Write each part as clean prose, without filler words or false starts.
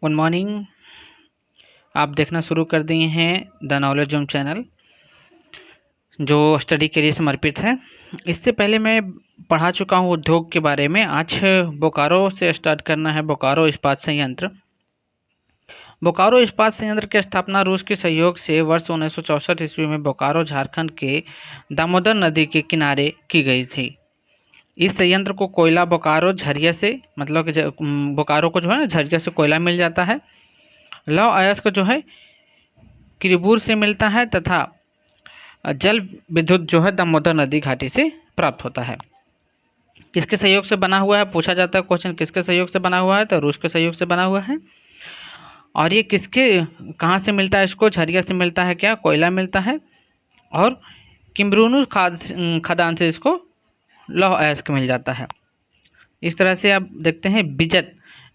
Good morning. आप देखना शुरू कर दिए हैं द नॉलेज जोन चैनल, जो स्टडी के लिए समर्पित है। इससे पहले मैं पढ़ा चुका हूँ उद्योग के बारे में। आज बोकारो से स्टार्ट करना है। बोकारो इस्पात संयंत्र। बोकारो इस्पात संयंत्र की स्थापना रूस के सहयोग से वर्ष 1964 ईस्वी में बोकारो झारखंड के दामोदर नदी के किनारे की गई थी। इस संयंत्र को कोयला बोकारो झरिया से, मतलब कि बोकारो को जो है झरिया से कोयला मिल जाता है। लौह अयस्क जो है किरीबूर से मिलता है तथा जल विद्युत जो है दामोदर नदी घाटी से प्राप्त होता है। किसके सहयोग से बना हुआ है पूछा जाता है क्वेश्चन। किसके सहयोग से बना हुआ है? तो रूस के सहयोग से बना हुआ है। और ये किसके कहाँ से मिलता है? इसको झरिया से मिलता है। क्या? कोयला मिलता है। और किम्ब्रूनु खदान से इसको लौह अयस्क मिल जाता है। इस तरह से आप देखते हैं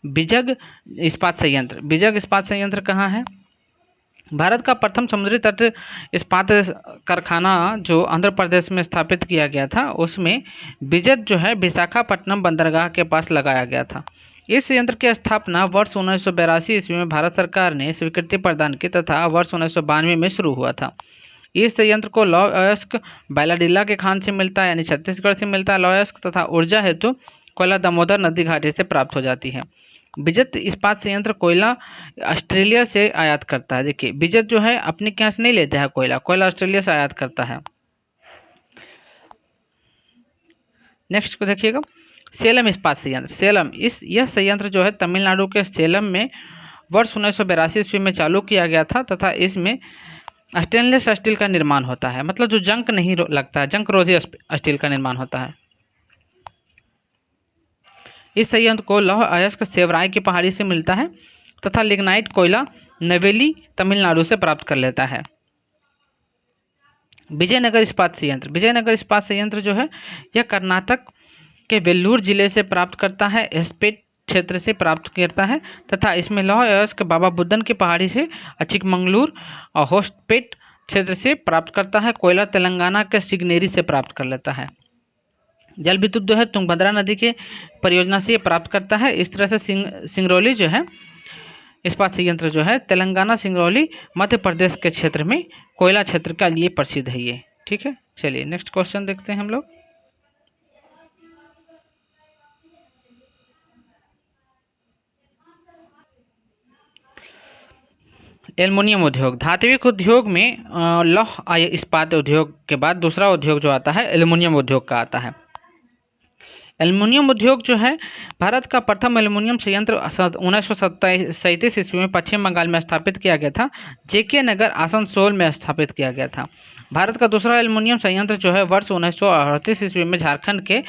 बिजग इस्पात संयंत्र। बिजग इस्पात संयंत्र कहाँ है? भारत का प्रथम समुद्री तट इस्पात कारखाना जो आंध्र प्रदेश में स्थापित किया गया था, उसमें बिजग जो है विशाखापट्टनम बंदरगाह के पास लगाया गया था। इस संयंत्र की स्थापना वर्ष 1982 ईस्वी में भारत सरकार ने स्वीकृति प्रदान की तथा वर्ष 1992 में शुरू हुआ था। इस संयंत्र को लौह अयस्क बैलाडिला के खान से मिलता है, यानी छत्तीसगढ़ से मिलता है लौह अयस्क, तथा ऊर्जा हेतु कोयला दामोदर नदी घाटी से प्राप्त हो जाती है। बिजत इस्पात संयंत्र कोयला ऑस्ट्रेलिया से आयात करता है। देखिए, बिजत जो है अपने यहाँ से नहीं लेता है कोयला ऑस्ट्रेलिया से आयात करता है। नेक्स्ट को देखिएगा, सेलम इस्पात संयंत्र। यह संयंत्र जो है तमिलनाडु के सेलम में वर्ष 1982 ईस्वी में चालू किया गया था तथा इसमें स्टेनलेस स्टील का निर्माण होता है, मतलब जो जंग नहीं लगता है, जंग रोधी स्टील का निर्माण होता है। इस संयंत्र को लौह अयस्क सेवराय की पहाड़ी से मिलता है तथा लिग्नाइट कोयला नवेली तमिलनाडु से प्राप्त कर लेता है। विजयनगर इस्पात संयंत्र जो है यह कर्नाटक के वेल्लूर जिले से प्राप्त करता है, एस्पेट क्षेत्र से प्राप्त करता है तथा इसमें लौह अयस्क बाबा बुदन की पहाड़ी से, चिकमंगलूर और होस्टपेट क्षेत्र से प्राप्त करता है। कोयला तेलंगाना के सिगनेरी से प्राप्त कर लेता है। जल विद्युत जो है तुंगभद्रा नदी के परियोजना से ये प्राप्त करता है। इस तरह से सिंगरौली जो है इस्पात संयंत्र जो है तेलंगाना सिंगरौली मध्य प्रदेश के क्षेत्र में कोयला क्षेत्र का लिए प्रसिद्ध है ये। ठीक है, चलिए नेक्स्ट क्वेश्चन देखते हैं हम लोग। एल्युमिनियम उद्योग। धात्विक उद्योग में लौह इस्पात उद्योग के बाद दूसरा उद्योग जो आता है एल्युमिनियम उद्योग का आता है। एल्युमिनियम उद्योग जो है भारत का प्रथम एल्युमिनियम संयंत्र 1937 ईस्वी में पश्चिम बंगाल में स्थापित किया गया था। जेके नगर आसनसोल में स्थापित किया गया था। भारत का दूसरा एल्युमिनियम संयंत्र जो है वर्ष 1938 ईस्वी में झारखंड के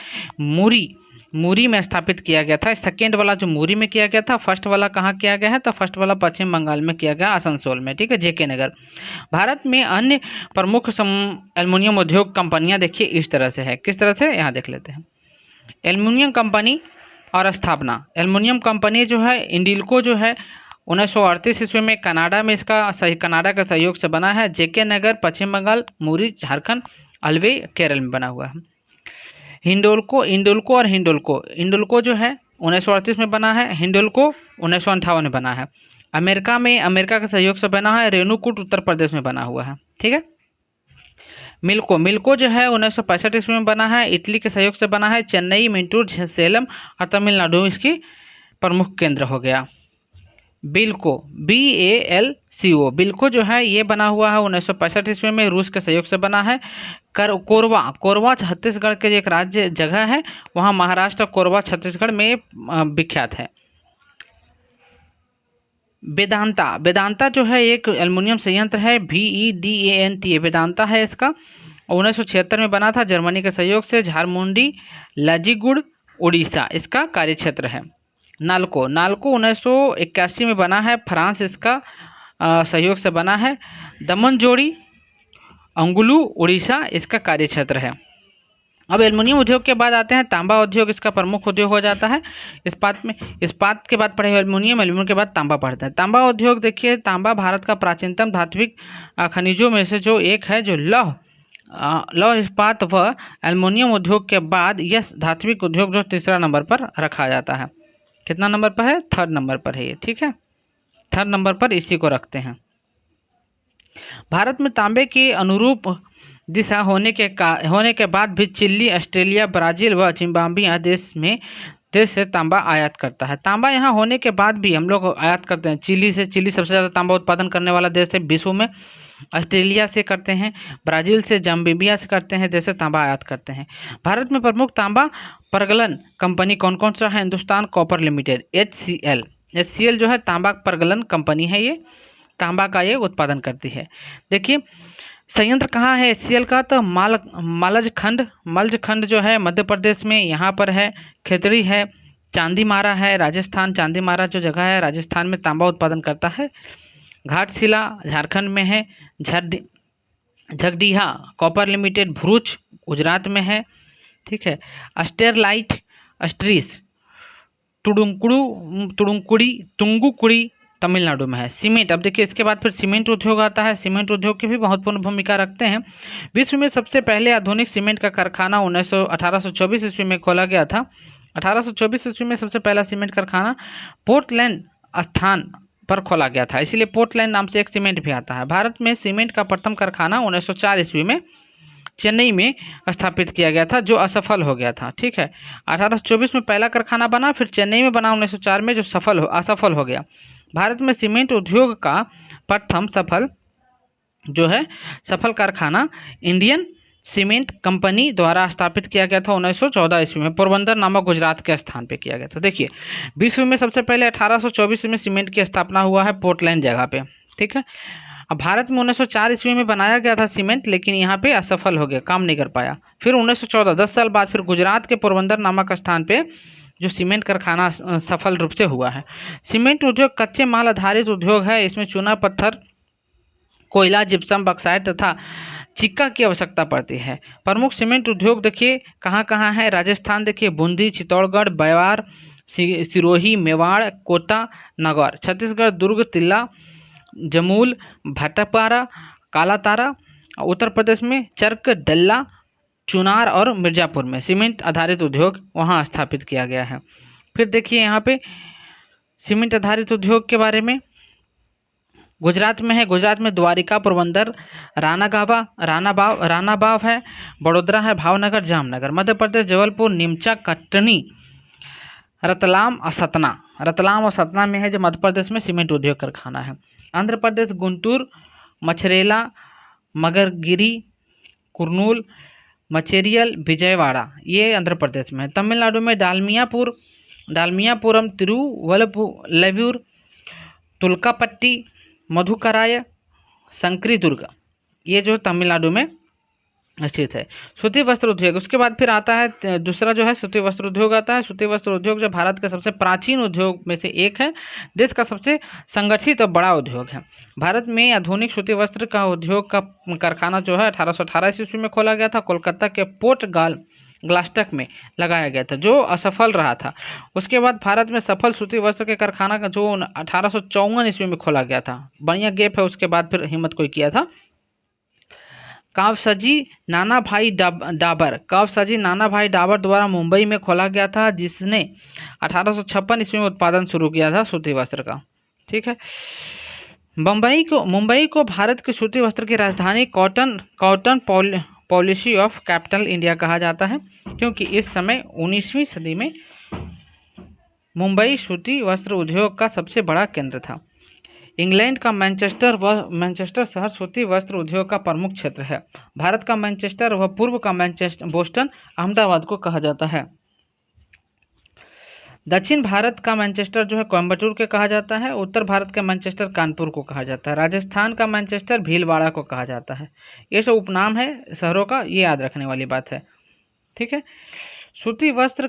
मूरी में स्थापित किया गया था। सेकेंड वाला जो मूरी में किया गया था, फर्स्ट वाला कहाँ किया गया है? तो फर्स्ट वाला पश्चिम बंगाल में किया गया, आसनसोल में। ठीक है, जेके नगर। भारत में अन्य प्रमुख एल्युमिनियम उद्योग कंपनियां देखिए इस तरह से है। किस तरह से? यहाँ देख लेते हैं। एल्युमिनियम कंपनी और स्थापना। एल्युमिनियम कंपनी जो है इंडिलको जो है 1938 ईस्वी में कनाडा में कनाडा का सहयोग से बना है। जेके नगर पश्चिम बंगाल, मूरी झारखंड, अलवे केरल में बना हुआ है। हिंडोल्को जो है 1938 में बना है। हिंडोल्को 1958 में बना है। अमेरिका के सहयोग से बना है। रेणुकूट उत्तर प्रदेश में बना हुआ है। ठीक है। मिल्को जो है 1965 ईस्वी में बना है। इटली के सहयोग से बना है। चेन्नई, मिंटूर, सेलम और तमिलनाडु इसकी प्रमुख केंद्र हो गया। बिल्को बिल्को जो है ये बना हुआ है 1965 ईस्वी में, रूस के सहयोग से बना है। कोरबा छत्तीसगढ़ के एक राज्य जगह है, वहाँ महाराष्ट्र कोरबा छत्तीसगढ़ में विख्यात है। वेदांता जो है एक एल्युमिनियम संयंत्र है। VEDANTA वेदांता है इसका। 1976 में बना था जर्मनी के सहयोग से। झारमुंडी, लाजीगुड़, उड़ीसा इसका कार्यक्षेत्र है। नालको 1981 में बना है, फ्रांस इसका सहयोग से बना है। दमनजोड़ी, अंगुलू, उड़ीसा इसका कार्यक्षेत्र है। अब एल्युमिनियम उद्योग के बाद आते हैं तांबा उद्योग, इसका प्रमुख उद्योग हो जाता है। इस्पात के बाद पढ़े एल्युमिनियम के बाद तांबा पढ़ते हैं। तांबा उद्योग देखिए, तांबा भारत का प्राचीनतम धात्विक खनिजों में से जो एक है, जो लौह इस्पात व एल्युमिनियम उद्योग के बाद यह धात्विक उद्योग जो तीसरा नंबर पर रखा जाता है। कितना नंबर पर है? 3rd नंबर पर है ये। ठीक है। थर्ड नंबर पर इसी को रखते हैं। भारत में तांबे की अनुरूप दिशा होने के बाद भी चिली, ऑस्ट्रेलिया, ब्राज़ील व जिम्बाब्वे देश से तांबा आयात करता है। तांबा यहाँ होने के बाद भी हम लोग आयात करते हैं चिली से। चिली सबसे ज़्यादा तांबा उत्पादन करने वाला देश है विश्व में। ऑस्ट्रेलिया से करते हैं, ब्राज़ील से, जाम्बिया से करते हैं, जैसे तांबा आयात करते हैं। भारत में प्रमुख तांबा परगलन कंपनी कौन कौन सा है? Hindustan copper limited, HCL। HCL जो है तांबा परगलन कंपनी है, ये तांबा का ये उत्पादन करती है। देखिए संयंत्र कहाँ है HCL का? तो मलजखंड जो है मध्य प्रदेश में यहाँ पर है। खेतड़ी है, चांदीमारा है राजस्थान, चांदीमारा जो जगह है राजस्थान में तांबा उत्पादन करता है। घाटशिला झारखंड में है। झगडीहा कॉपर लिमिटेड भरूच गुजरात में है। ठीक है। स्टेरलाइट अस्ट्रीस तुंगुकुड़ी तमिलनाडु में है। सीमेंट, अब देखिए इसके बाद फिर सीमेंट उद्योग आता है। सीमेंट उद्योग की भी महत्वपूर्ण भूमिका रखते हैं। विश्व में सबसे पहले आधुनिक सीमेंट का कारखाना 1824 ईस्वी में खोला गया था। 1824 ईस्वी में सबसे पहला सीमेंट कारखाना पोर्टलैंड स्थान पर खोला गया था, इसीलिए पोर्टलैंड नाम से एक सीमेंट भी आता है। भारत में सीमेंट का प्रथम कारखाना 1904 ईस्वी में चेन्नई में स्थापित किया गया था, जो असफल हो गया था। ठीक है। 1824 में पहला कारखाना बना, फिर चेन्नई में बना 1904 में, जो असफल हो गया। भारत में सीमेंट उद्योग का प्रथम सफल कारखाना इंडियन सीमेंट कंपनी द्वारा स्थापित किया गया था 1914 ईस्वी में, पोरबंदर नामक गुजरात के स्थान पे किया गया था। देखिए विश्व में सबसे पहले 1824 में सीमेंट की स्थापना हुआ है पोर्टलैंड जगह पे। ठीक है। अब भारत में 1904 ईस्वी में बनाया गया था सीमेंट, लेकिन यहाँ पे असफल हो गया, काम नहीं कर पाया। फिर 1914 10 साल बाद फिर गुजरात के पोरबंदर नामक स्थान पे जो सीमेंट कारखाना सफल रूप से हुआ है। सीमेंट उद्योग कच्चे माल आधारित उद्योग है। इसमें चूना पत्थर, कोयला, जिप्सम, बक्साइट तथा चिक्का की आवश्यकता पड़ती है। प्रमुख सीमेंट उद्योग देखिए कहाँ कहाँ है। राजस्थान देखिए बूंदी, चित्तौड़गढ़, बयार, सिरोही, मेवाड़, कोटा, नागौर। छत्तीसगढ़ दुर्ग, तिल्ला, जमूल, भाटापारा, कालातारा। उत्तर प्रदेश में चरक, डल्ला, चुनार और मिर्ज़ापुर में सीमेंट आधारित उद्योग वहाँ स्थापित किया गया है। फिर देखिए यहाँ पे सीमेंट आधारित उद्योग के बारे में गुजरात में है। गुजरात में द्वारिका, पोरबंदर, रानाबाव है, बड़ोदरा है, भावनगर, जामनगर। मध्य प्रदेश जबलपुर, नीमचा, कटनी, रतलाम और सतना में है, जो मध्य प्रदेश में सीमेंट उद्योग कारखाना है। आंध्र प्रदेश गुंटूर, मछरेला, मगरगिरी, कुर्नूल, मचेरियल, विजयवाड़ा, ये आंध्र प्रदेश में है। तमिलनाडु में डालमियापुरम, तिरुवल्लुवर, तुल्कापट्टी, मधुकराय, संक्रीदुर्ग, ये जो तमिलनाडु में स्थित है। सूती वस्त्र उद्योग, उसके बाद फिर आता है दूसरा जो है सूती वस्त्र उद्योग आता है। सूती वस्त्र उद्योग जो भारत के सबसे प्राचीन उद्योग में से एक है, देश का सबसे संगठित और बड़ा उद्योग है। भारत में आधुनिक सूती वस्त्र का उद्योग का कारखाना जो है 1818 ईस्वी में खोला गया था। कोलकाता के पोर्ट ग्लास्टक में लगाया गया था, जो असफल रहा था। उसके बाद भारत में सफल सूती वस्त्र के कारखाना का जो 1854 ईस्वी में खोला गया था, बढ़िया गैप है, उसके बाद फिर हिम्मत कोई किया था। कावसाजी नानाभाई डाबर द्वारा मुंबई में खोला गया था, जिसने 1856 ईस्वी में उत्पादन शुरू किया था सूती वस्त्र का। ठीक है। मुंबई को भारत के सूती वस्त्र की राजधानी cotton policy of capital India कहा जाता है, क्योंकि इस समय 19वीं सदी में मुंबई सूती वस्त्र उद्योग का सबसे बड़ा केंद्र था। इंग्लैंड का मैनचेस्टर शहर सूती वस्त्र उद्योग का प्रमुख क्षेत्र है। भारत का मैनचेस्टर व पूर्व का बोस्टन अहमदाबाद को कहा जाता है। दक्षिण भारत का मैनचेस्टर जो है कोयम्बटूर के कहा जाता है। उत्तर भारत का मैनचेस्टर कानपुर को कहा जाता है। राजस्थान का मैनचेस्टर भीलवाड़ा को कहा जाता है। ये सब उपनाम है शहरों का, ये याद रखने वाली बात है। ठीक है। सूती वस्त्र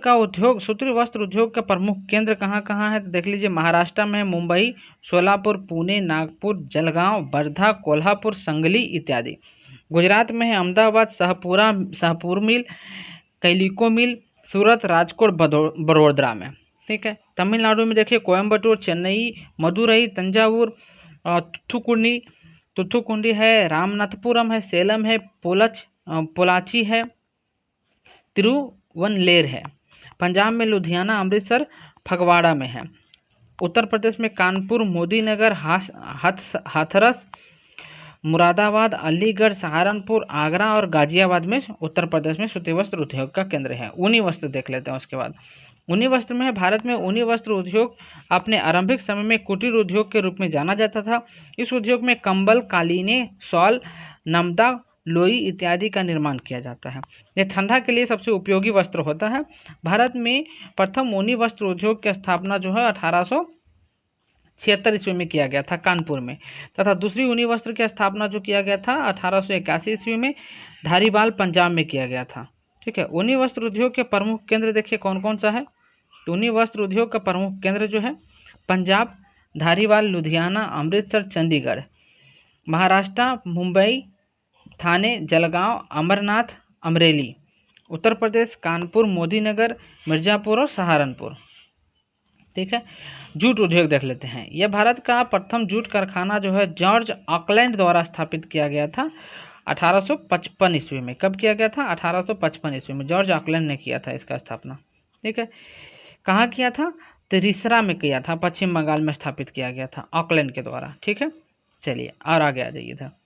उद्योग का प्रमुख केंद्र कहाँ कहाँ है, तो देख लीजिए। महाराष्ट्र में मुंबई, सोलापुर, पुणे, नागपुर, जलगांव, वर्धा, कोल्हापुर, संगली इत्यादि। गुजरात में है अहमदाबाद, शाहपुर मिल, कैलिको मिल, सूरत, राजकोट, बड़ोदरा में। ठीक है। तमिलनाडु में देखिए कोयम्बटूर, चेन्नई, मदुरई, तंजावुर, तुथुकुंडी है, रामनाथपुरम है, सेलम है, पोलाची है, तिरुवनलेर है। पंजाब में लुधियाना, अमृतसर, फगवाड़ा में है। उत्तर प्रदेश में कानपुर, मोदीनगर, हाथरस, मुरादाबाद, अलीगढ़, सहारनपुर, आगरा और गाजियाबाद में उत्तर प्रदेश में सूती वस्त्र उद्योग का केंद्र है। ऊनी वस्त्र देख लेते हैं उसके बाद। ऊनी वस्त्र में भारत में ऊनी वस्त्र उद्योग अपने आरंभिक समय में कुटीर उद्योग के रूप में जाना जाता था। इस उद्योग में कंबल, कालीने, शॉल, नमदा, लोई इत्यादि का निर्माण किया जाता है। यह ठंडा के लिए सबसे उपयोगी वस्त्र होता है। भारत में प्रथम ऊनी वस्त्र उद्योग की स्थापना जो है 1876 ईस्वी में किया गया था कानपुर में, तथा दूसरी ऊनी वस्त्र की स्थापना जो किया गया था 1881 ईस्वी में धारीवाल, पंजाब में किया गया था। ठीक है। ऊनी वस्त्र उद्योग के प्रमुख केंद्र देखिए कौन कौन सा है। ऊनी वस्त्र उद्योग का प्रमुख केंद्र जो है पंजाब, धारीवाल, लुधियाना, अमृतसर, चंडीगढ़। महाराष्ट्र, मुंबई, थाने, जलगांव, अमरनाथ, अमरेली। उत्तर प्रदेश, कानपुर, मोदीनगर, मिर्जापुर और सहारनपुर। ठीक है। जूट उद्योग देख लेते हैं। यह भारत का प्रथम जूट कारखाना जो है जॉर्ज ऑकलैंड द्वारा स्थापित किया गया था 1855 ईस्वी में। कब किया गया था? 1855 ईस्वी में जॉर्ज ऑकलैंड ने किया था इसका स्थापना। ठीक है। कहाँ किया था? तिरिसरा में किया था, पश्चिम बंगाल में स्थापित किया गया था ऑकलैंड के द्वारा। ठीक है। चलिए और आगे आ जाइए था।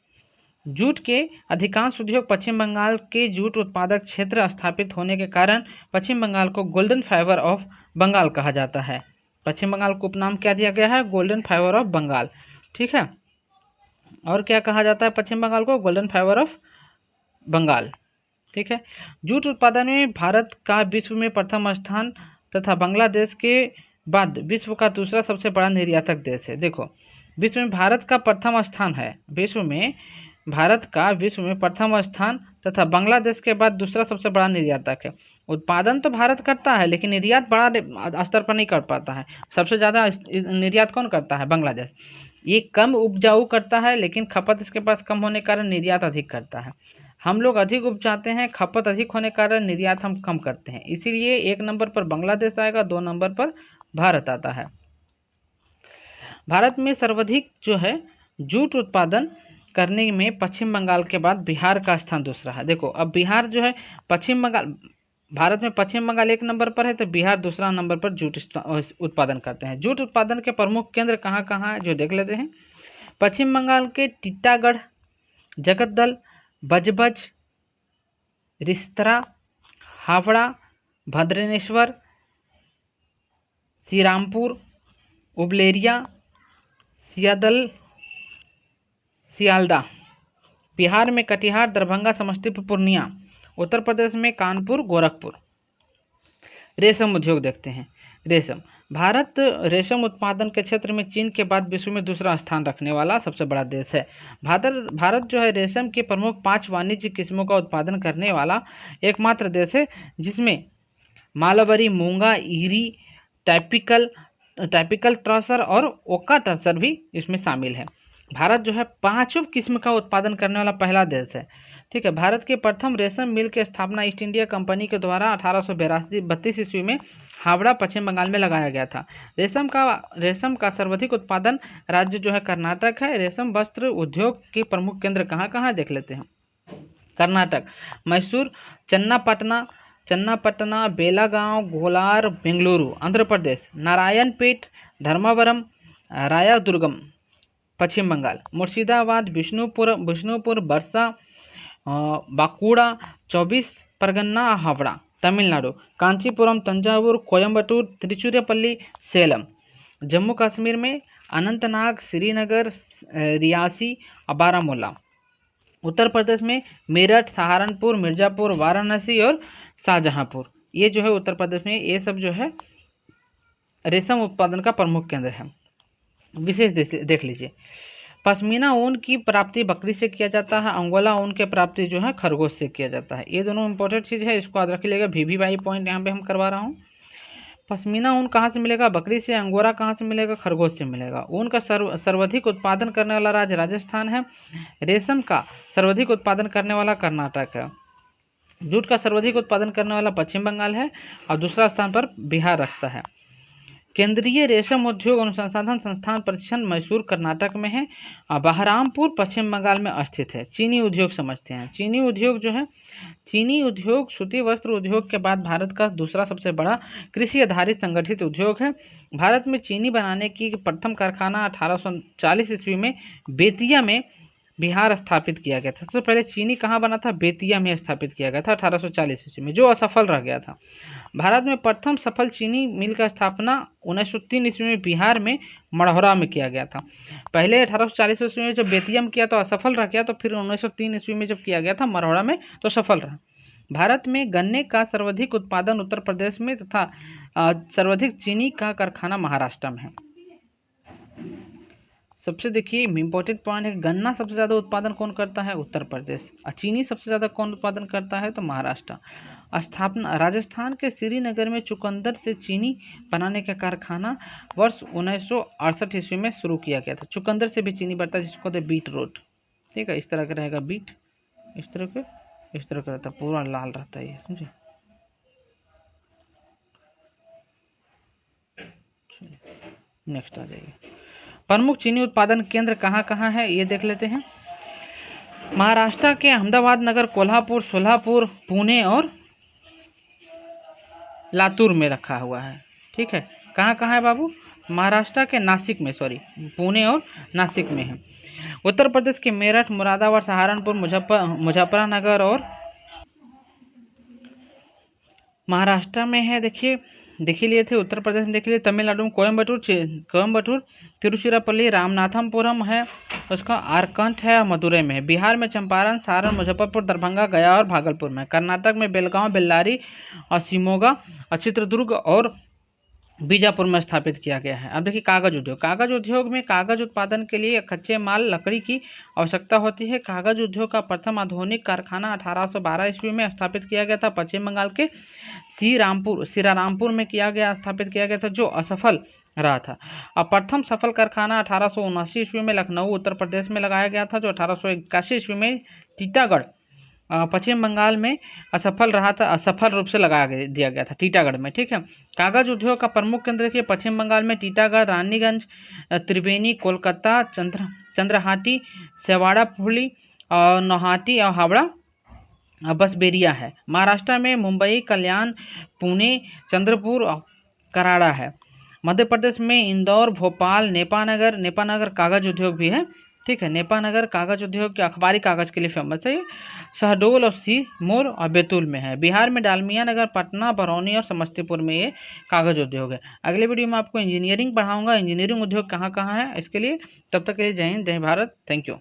जूट के अधिकांश उद्योग पश्चिम बंगाल के जूट उत्पादक क्षेत्र स्थापित होने के कारण पश्चिम बंगाल को गोल्डन फाइबर ऑफ बंगाल कहा जाता है। पश्चिम बंगाल को उपनाम क्या दिया गया है? Golden fibre of Bengal. ठीक है। और क्या कहा जाता है पश्चिम बंगाल को? Golden fibre of Bengal. ठीक है। जूट उत्पादन में भारत का विश्व में प्रथम स्थान तथा बांग्लादेश के बाद विश्व का दूसरा सबसे बड़ा निर्यातक देश है। देखो, विश्व में भारत का प्रथम स्थान है, भारत का विश्व में प्रथम स्थान तथा बांग्लादेश के बाद दूसरा सबसे बड़ा निर्यातक है। उत्पादन तो भारत करता है लेकिन निर्यात बड़ा स्तर पर नहीं कर पाता है। सबसे ज़्यादा निर्यात कौन करता है? बांग्लादेश। ये कम उपजाऊ करता है लेकिन खपत इसके पास कम होने के कारण निर्यात अधिक करता है। हम लोग अधिक उपजाते हैं, खपत अधिक होने के कारण निर्यात हम कम करते हैं। इसीलिए 1 नंबर पर बांग्लादेश आएगा, 2 नंबर पर भारत आता है। भारत में सर्वाधिक जो है जूट उत्पादन करने में पश्चिम बंगाल के बाद बिहार का स्थान दूसरा है। देखो, अब बिहार जो है पश्चिम बंगाल, भारत में पश्चिम बंगाल 1 नंबर पर है तो बिहार दूसरा नंबर पर जूट उत्पादन करते हैं। जूट उत्पादन के प्रमुख केंद्र कहाँ कहाँ है जो देख लेते हैं। पश्चिम बंगाल के टीटागढ़, जगद्दल, बजबज, रिश्तरा, हावड़ा, भद्रनेश्वर, श्रीरामपुर, उबलेरिया, सियालदा। बिहार में कटिहार, दरभंगा, समस्तीपुर, पूर्णिया। उत्तर प्रदेश में कानपुर, गोरखपुर। रेशम उद्योग देखते हैं। रेशम, भारत रेशम उत्पादन के क्षेत्र में चीन के बाद विश्व में दूसरा स्थान रखने वाला सबसे बड़ा देश है। भारत जो है रेशम के प्रमुख 5 वाणिज्य किस्मों का उत्पादन करने वाला एकमात्र देश है, जिसमें मालबरी, मूंगा, ईरी, टाइपिकल ट्रसर और ओका ट्रसर भी इसमें शामिल है। भारत जो है 5 किस्म का उत्पादन करने वाला पहला देश है। ठीक है। भारत के प्रथम रेशम मिल की स्थापना ईस्ट इंडिया कंपनी के द्वारा 1832 ईस्वी में हावड़ा, पश्चिम बंगाल में लगाया गया था। रेशम का सर्वाधिक उत्पादन राज्य जो है कर्नाटक है। रेशम वस्त्र उद्योग के प्रमुख केंद्र कहाँ कहाँ देख लेते हैं। कर्नाटक, मैसूर, चन्नापटना, बेलागांव, गोलार, बेंगलुरु। आंध्र प्रदेश, नारायणपेट, धर्मावरम, रायदुर्गम। पश्चिम बंगाल, मुर्शिदाबाद, विष्णुपुर, बरसा, बांकुड़ा, 24 परगना, हावड़ा। तमिलनाडु, कांचीपुरम, तंजावुर, कोयम्बटूर, तिरुचिरापल्ली, सेलम। जम्मू कश्मीर में अनंतनाग, श्रीनगर, रियासी, बारामूला। उत्तर प्रदेश में मेरठ, सहारनपुर, मिर्ज़ापुर, वाराणसी और शाहजहांपुर। ये जो है उत्तर प्रदेश में ये सब जो है रेशम उत्पादन का प्रमुख केंद्र है। विशेष देख लीजिए। पश्मीना ऊन की प्राप्ति बकरी से किया जाता है। अंगोला ऊन की प्राप्ति जो है खरगोश से किया जाता है। ये दोनों इंपॉर्टेंट चीज़ है, इसको याद रखिएगा। VVY पॉइंट यहाँ पे हम करवा रहा हूँ। पश्मीना ऊन कहाँ से मिलेगा? बकरी से। अंगोरा कहाँ से मिलेगा? खरगोश से मिलेगा। ऊन का सर्वाधिक उत्पादन करने वाला राज्य राजस्थान है। रेशम का सर्वाधिक उत्पादन करने वाला कर्नाटक है। जूट का सर्वाधिक उत्पादन करने वाला पश्चिम बंगाल है और दूसरा स्थान पर बिहार रखता है। केंद्रीय रेशम उद्योग अनुसंधान संस्थान प्रशिक्षण मैसूर कर्नाटक में है। बहरामपुर पश्चिम बंगाल में स्थित है। चीनी उद्योग समझते हैं। चीनी उद्योग जो है, चीनी उद्योग सूती वस्त्र उद्योग के बाद भारत का दूसरा सबसे बड़ा कृषि आधारित संगठित उद्योग है। भारत में चीनी बनाने की प्रथम कारखाना 1840 ईस्वी में बेतिया में बिहार स्थापित किया गया था। सबसे पहले चीनी कहाँ बना था? बेतिया में स्थापित किया गया था 1840 ईस्वी में, जो असफल रह गया था। भारत में प्रथम सफल चीनी मिल का स्थापना 1903 ईस्वी में बिहार में मढ़ौरा में किया गया था। पहले 1840 ईस्वी में जब बेतिया में किया तो असफल रह गया, तो फिर 1903 ईस्वी में जब किया गया था मढ़ौरा में तो सफल रहा। भारत में गन्ने का सर्वाधिक उत्पादन उत्तर प्रदेश में तथा सर्वाधिक चीनी का कारखाना महाराष्ट्र में है। सबसे देखिए इम्पोर्टेंट पॉइंट है, गन्ना सबसे ज़्यादा उत्पादन कौन करता है? उत्तर प्रदेश। और चीनी सबसे ज़्यादा कौन उत्पादन करता है? तो महाराष्ट्र। स्थापना राजस्थान के श्रीनगर में चुकंदर से चीनी बनाने का कारखाना वर्ष 1968 ईस्वी में शुरू किया गया था। चुकंदर से भी चीनी बनता है, जिसको कहते हैं बीट रूट। ठीक है, इस तरह का रहेगा बीट, इस तरह का रहता है, पूरा लाल रहता है ये, समझे। नेक्स्ट आ जाइए, प्रमुख चीनी उत्पादन केंद्र कहाँ कहाँ है ये देख लेते हैं। महाराष्ट्र के अहमदाबाद नगर, कोल्हापुर, सोलापुर, पुणे और लातूर में रखा हुआ है। ठीक है, कहाँ कहाँ है बाबू? महाराष्ट्र के नासिक में, सॉरी, पुणे और नासिक में है। उत्तर प्रदेश के मेरठ, मुरादाबाद, सहारनपुर, मुजफ्फरनगर और महाराष्ट्र में है। देखिए देख ही लिए थे, उत्तर प्रदेश में देख लिए, तमिलनाडु में कोयम्बटूर, तिरुचिरापल्ली, रामनाथपुरम है, उसका आरकंठ है, मदुरई में है। बिहार में चंपारण, सारण, मुजफ्फरपुर, दरभंगा, गया और भागलपुर में। कर्नाटक में बेलगांव, बेल्लारी और शिमोगा और चित्रदुर्ग और बीजापुर में स्थापित किया गया है। अब देखिए कागज उद्योग। कागज उद्योग में कागज उत्पादन के लिए कच्चे माल लकड़ी की आवश्यकता होती है। कागज उद्योग का प्रथम आधुनिक कारखाना 1812 ईस्वी में स्थापित किया गया था। पश्चिम बंगाल के सिरारामपुर में स्थापित किया गया था, जो असफल रहा था। और प्रथम सफल कारखाना 1879 ईस्वी में लखनऊ उत्तर प्रदेश में लगाया गया था, जो 1881 ईस्वी में टीटागढ़ पश्चिम बंगाल में असफल रूप से दिया गया था, टीटागढ़ में। ठीक है, कागज उद्योग का प्रमुख केंद्र देखिए पश्चिम बंगाल में टीटागढ़, रानीगंज, त्रिवेणी, कोलकाता, चंद्रहाटी, सेवाड़ाफुली और नौहाटी और हावड़ा बसबेरिया है। महाराष्ट्र में मुंबई, कल्याण, पुणे, चंद्रपुर और कराड़ा है। मध्य प्रदेश में इंदौर, भोपाल, नेपानगर कागज उद्योग भी है। ठीक है, नेपानगर कागज उद्योग के अखबारी कागज के लिए फेमस है। शहडोल और सिरमौर और बैतूल में है। बिहार में डालमिया नगर, पटना, बरौनी और समस्तीपुर में ये कागज उद्योग है। अगले वीडियो में आपको इंजीनियरिंग पढ़ाऊंगा, इंजीनियरिंग उद्योग कहाँ कहाँ है इसके लिए। तब तक के लिए जय हिंद, जय भारत, थैंक यू।